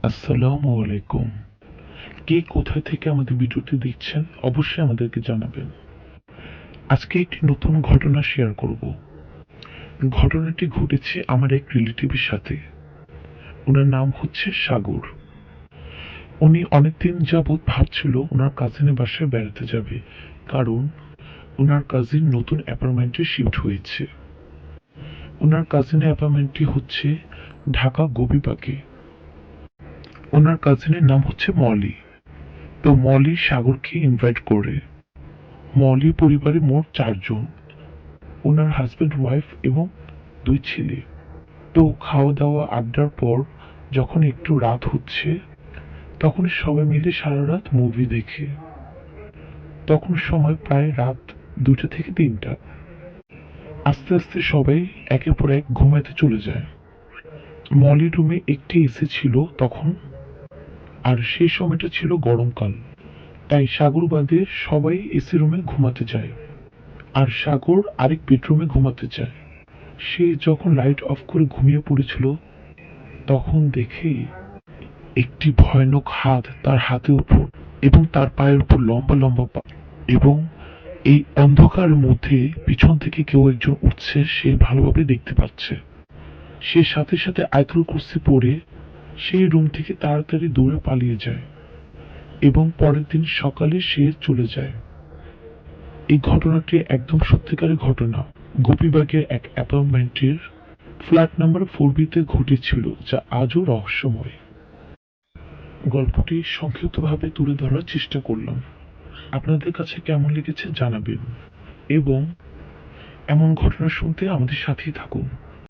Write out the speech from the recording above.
আসসালামু আলাইকুম। কে কোথা থেকে আমাদের ভিডিওটি দেখছেন অবশ্যই আমাদেরকে জানাবেন। আজকে একটি নতুন ঘটনা শেয়ার করব। ঘটনাটি ঘটেছে আমার এক রিলেটিভের সাথে। ওনার নাম হচ্ছে সাগর। উনি অনেকদিন যাবৎ ভাবছিল ওনার কাজিনের বাসায় বেড়াতে যাবে, কারণ ওনার কাজিন নতুন অ্যাপার্টমেন্টে শিফট হয়েছে। ওনার কাজিনের অ্যাপার্টমেন্টটি হচ্ছে ঢাকা গোবিবাগে। ওনার কাজিনের নাম হচ্ছে মলি। তো মলি সাগরকে ইনভাইট করে। মলি পরিবারে মোট 4 জন, ওনার হাজবেন্ড, ওয়াইফ এবং 2 ছেলে। তো খাওয়া দাওয়া আড্ডার পর যখন একটু রাত হচ্ছে, তখন সবাই মিলে সারা রাত মুভি দেখে। তখন সময় প্রায় রাত 2টা থেকে 3টা। আস্তে আস্তে সবাই একের পর এক ঘুমাতে চলে যায়। মলির রুমে একটি এসি ছিল তখন, আর সেই সময়টা ছিল গরমকাল। তাই সাগর বাদে সবাই এসি রুমে ঘুমাতে যায়, আর সাগর আরেক বেডরুমে ঘুমাতে যায়। সে যখন লাইট অফ করে ঘুমিয়ে পড়েছিল, তখন দেখে একটি ভয়ানক হাত তার হাতের উপর এবং তার পায়ের উপর লম্বা লম্বা পা, এবং এই অন্ধকারের মধ্যে পিছন থেকে কেউ একজন উঠছে, সে ভালোভাবে দেখতে পাচ্ছে। সে সাথে সাথে আয়াতুল কুরসি পড়ে সেই রুম থেকে তাড়াতাড়ি দৌড়ে পালিয়ে যায়, এবং পরের দিন সকালে সে চলে যায়। এই ঘটনাটি একদম সত্যিকারের ঘটনা। গোপীবাগের এক অ্যাপার্টমেন্টের ফ্ল্যাট নাম্বার 4B-তে ঘটেছিল, যা আজও রহস্যময়। গল্পটি সংক্ষিপ্তভাবে তুলে ধরার চেষ্টা করলাম। আপনাদের কাছে কেমন লেগেছে জানাবেন, এবং এমন ঘটনা শুনতে আমাদের সাথেই থাকুন।